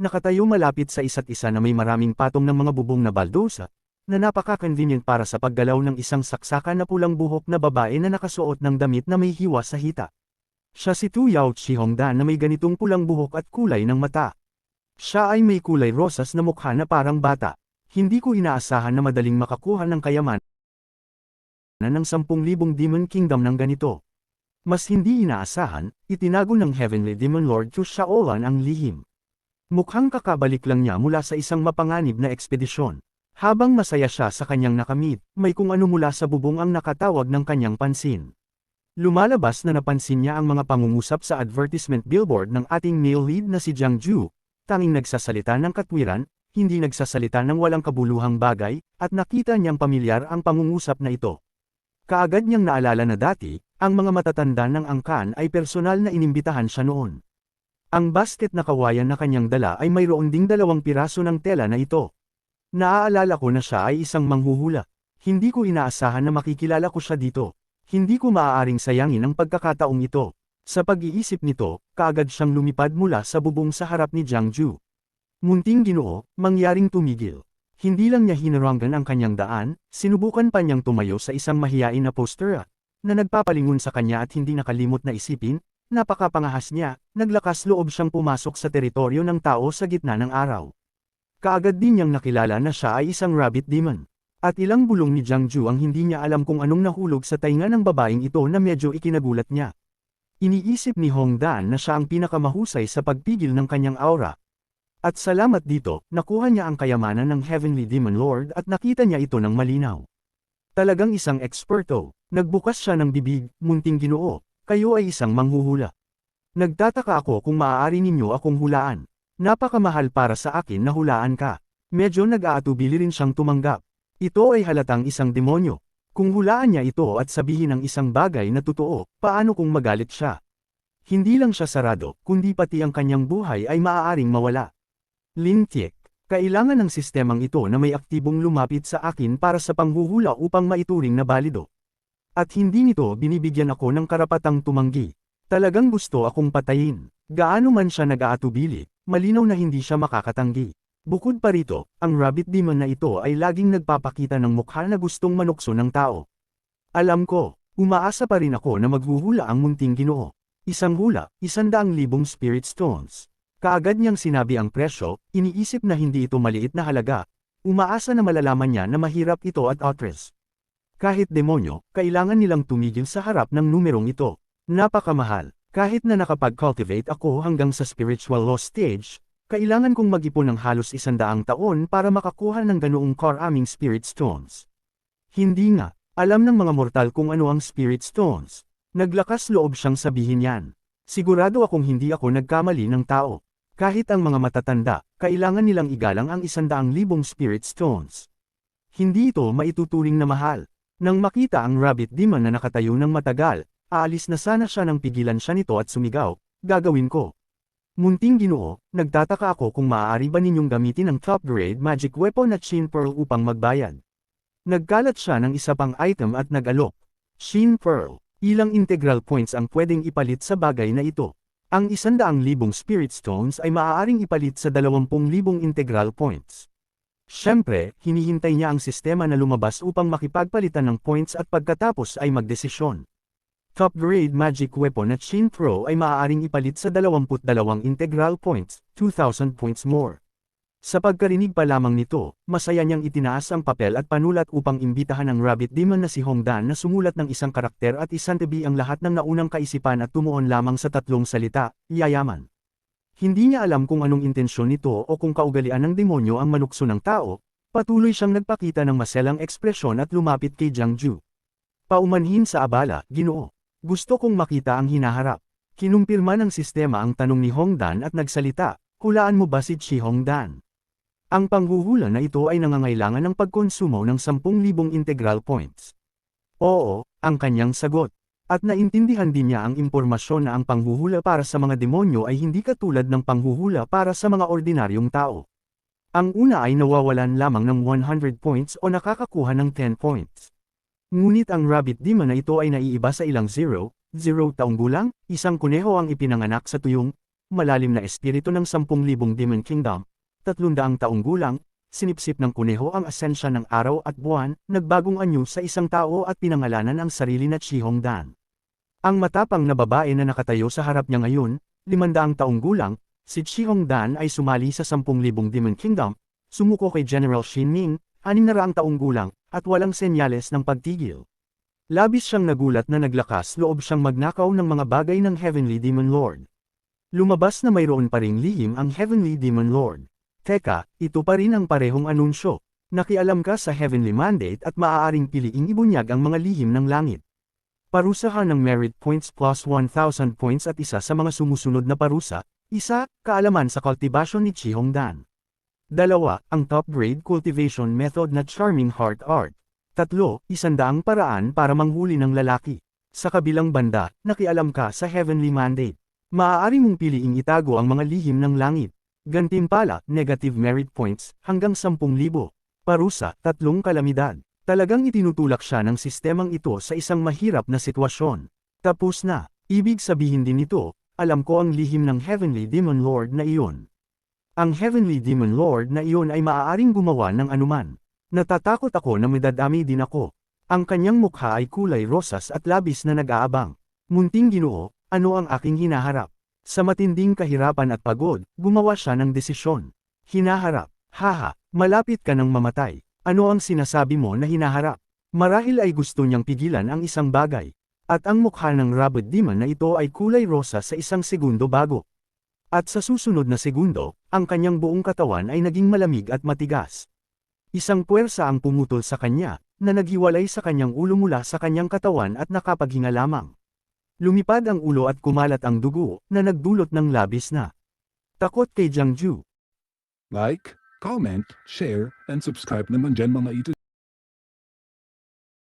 nakatayo malapit sa isa't isa na may maraming patong ng mga bubong na baldosa, na napaka-convenient para sa paggalaw ng isang saksakan na pulang buhok na babae na nakasuot ng damit na may hiwa sa hita. Siya si Tu Yao Chi Hongdan na may ganitong pulang buhok at kulay ng mata. Siya ay may kulay rosas na mukha na parang bata. Hindi ko inaasahan na madaling makakuha ng kayamanan ng 10,000 Demon Kingdom ng ganito. Mas hindi inaasahan, itinago ng Heavenly Demon Lord Tu Shaolan ang lihim. Mukhang kakabalik lang niya mula sa isang mapanganib na ekspedisyon. Habang masaya siya sa kanyang nakamit, may kung ano mula sa bubong ang nakatawag ng kanyang pansin. Lumalabas na napansin niya ang mga pangungusap sa advertisement billboard ng ating male lead na si Jiang Ju, tanging nagsasalita ng katwiran, hindi nagsasalita ng walang kabuluhang bagay, at nakita niyang pamilyar ang pangungusap na ito. Kaagad niyang naalala na dati, ang mga matatanda ng angkan ay personal na inimbitahan siya noon. Ang basket na kawayan na kanyang dala ay mayroon ding 2 piraso ng tela na ito. Naaalala ko na siya ay isang manghuhula. Hindi ko inaasahan na makikilala ko siya dito. Hindi ko maaaring sayangin ang pagkakataong ito. Sa pag-iisip nito, kaagad siyang lumipad mula sa bubong sa harap ni Jiang Ju. Munting Ginoo, mangyaring tumigil. Hindi lang niya hinaranggan ang kanyang daan, sinubukan pa niyang tumayo sa isang mahiyain na poster na nagpapalingon sa kanya at hindi nakalimot na isipin, napakapangahas niya, naglakas loob siyang pumasok sa teritoryo ng tao sa gitna ng araw. Kaagad din niyang nakilala na siya ay isang rabbit demon. At ilang bulong ni Jiang Ju ang hindi niya alam kung anong nahulog sa tainga ng babaeng ito na medyo ikinagulat niya. Iniisip ni Hongdan na siya ang pinakamahusay sa pagpigil ng kanyang aura. At salamat dito, nakuha niya ang kayamanan ng Heavenly Demon Lord at nakita niya ito ng malinaw. Talagang isang eksperto. Nagbukas siya ng bibig, Munting Ginoo, kayo ay isang manghuhula. Nagtataka ako kung maaari ninyo akong hulaan. Napakamahal para sa akin na hulaan ka. Medyo nag-aatubili rin siyang tumanggap. Ito ay halatang isang demonyo. Kung hulaan niya ito at sabihin ang isang bagay na totoo, paano kung magalit siya? Hindi lang siya sarado, kundi pati ang kanyang buhay ay maaaring mawala. Lintiek, kailangan ng sistemang ito na may aktibong lumapit sa akin para sa panghuhula upang maituring na balido. At hindi nito binibigyan ako ng karapatang tumanggi. Talagang gusto akong patayin. Gaano man siya nag-aatubili, malinaw na hindi siya makakatanggi. Bukod pa rito, ang rabbit demon na ito ay laging nagpapakita ng mukha na gustong manukso ng tao. Alam ko, umaasa pa rin ako na maghuhula ang Munting Ginoo. Isang hula, 100,000 spirit stones. Kaagad niyang sinabi ang presyo, iniisip na hindi ito maliit na halaga. Umaasa na malalaman niya na mahirap ito at outres. Kahit demonyo, kailangan nilang tumigil sa harap ng numerong ito. Napakamahal. Kahit na nakapag-cultivate ako hanggang sa spiritual law stage, kailangan kong mag-ipon ng halos 100 taon para makakuha ng ganoong karaming spirit stones. Hindi nga, alam ng mga mortal kung ano ang spirit stones. Naglakas loob siyang sabihin yan. Sigurado akong hindi ako nagkamali ng tao. Kahit ang mga matatanda, kailangan nilang igalang ang 100,000 spirit stones. Hindi ito maituturing na mahal. Nang makita ang rabbit demon na nakatayo ng matagal, aalis na sana siya nang pigilan siya nito at sumigaw, gagawin ko. Munting Ginoo, nagtataka ako kung maaari ba ninyong gamitin ang top-grade magic weapon na Shin Pearl upang magbayad. Nagkalat siya ng isa pang item at nag-alok. Shin Pearl, ilang integral points ang pwedeng ipalit sa bagay na ito. Ang 100,000 spirit stones ay maaaring ipalit sa 20,000 integral points. Siyempre, hinihintay niya ang sistema na lumabas upang makipagpalitan ng points at pagkatapos ay magdesisyon. Top-grade magic weapon at Shin Pro ay maaaring ipalit sa 22 integral points, 2,000 points more. Sa pagkarinig pa lamang nito, masaya niyang itinaas ang papel at panulat upang imbitahan ang rabbit demon na si Hongdan na sumulat ng isang karakter at isantabi ang lahat ng naunang kaisipan at tumuon lamang sa 3 salita, yayaman. Hindi niya alam kung anong intensyon nito o kung kaugalian ng demonyo ang manukso ng tao, patuloy siyang nagpakita ng maselang ekspresyon at lumapit kay Jiang Ju. Paumanhin sa abala, Ginoo. Gusto kong makita ang hinaharap. Kinumpirma ng sistema ang tanong ni Hongdan at nagsalita, hulaan mo ba si Chi Hongdan? Ang panghuhula na ito ay nangangailangan ng pagkonsumo ng 10,000 integral points. Oo, ang kanyang sagot. At naintindihan din niya ang impormasyon na ang panghuhula para sa mga demonyo ay hindi katulad ng panghuhula para sa mga ordinaryong tao. Ang una ay nawawalan lamang ng 100 points o nakakakuha ng 10 points. Ngunit ang rabbit demon na ito ay naiiba sa ilang 0 taong gulang, isang kuneho ang ipinanganak sa tuyong, malalim na espiritu ng 10,000 Demon Kingdom, 300 taong gulang, sinipsip ng kuneho ang asensya ng araw at buwan, nagbagong anyo sa isang tao at pinangalanan ang sarili na Chihongdan. Ang matapang na babae na nakatayo sa harap niya ngayon, 500 taong gulang, si Chihongdan ay sumali sa 10,000 Demon Kingdom, sumuko kay General Xin Ming, 600 taong gulang, at walang senyales ng pagtigil. Labis siyang nagulat na naglakas loob siyang magnakaw ng mga bagay ng Heavenly Demon Lord. Lumabas na mayroon pa ring lihim ang Heavenly Demon Lord. Teka, ito pa rin ang parehong anunsyo. Nakialam ka sa Heavenly Mandate at maaaring piliing ibunyag ang mga lihim ng langit. Parusahan ng merit points plus 1,000 points at isa sa mga sumusunod na parusa, isa, kaalaman sa kultivasyon ni Chihongdan. 2, ang top grade cultivation method na Charming Heart Art. 3, 100 paraan para manghuli ng lalaki. Sa kabilang banda, nakialam ka sa Heavenly Mandate. Maaari mong piliing itago ang mga lihim ng langit. Gantimpala, negative merit points, hanggang 10,000. Parusa, 3 kalamidad. Talagang itinutulak siya ng sistemang ito sa isang mahirap na sitwasyon. Tapos na. Ibig sabihin din nito, alam ko ang lihim ng Heavenly Demon Lord na iyon. Ang Heavenly Demon Lord na iyon ay maaaring gumawa ng anuman. Natatakot ako na madadami din ako. Ang kanyang mukha ay kulay rosas at labis na nag-aabang. Munting Ginoo, ano ang aking hinaharap? Sa matinding kahirapan at pagod, gumawa siya ng desisyon. Hinaharap. Haha, malapit ka ng mamatay. Ano ang sinasabi mo na hinaharap? Marahil ay gusto niyang pigilan ang isang bagay. At ang mukha ng Rabid Demon na ito ay kulay rosa sa isang segundo bago. At sa susunod na segundo, ang kanyang buong katawan ay naging malamig at matigas. Isang puwersa ang pumutol sa kanya, na naghiwalay sa kanyang ulo mula sa kanyang katawan at nakapaghinga lamang. Lumipad ang ulo at kumalat ang dugo, na nagdulot ng labis na takot kay Jiangju. Like, comment, share, and subscribe naman dyan mga ito.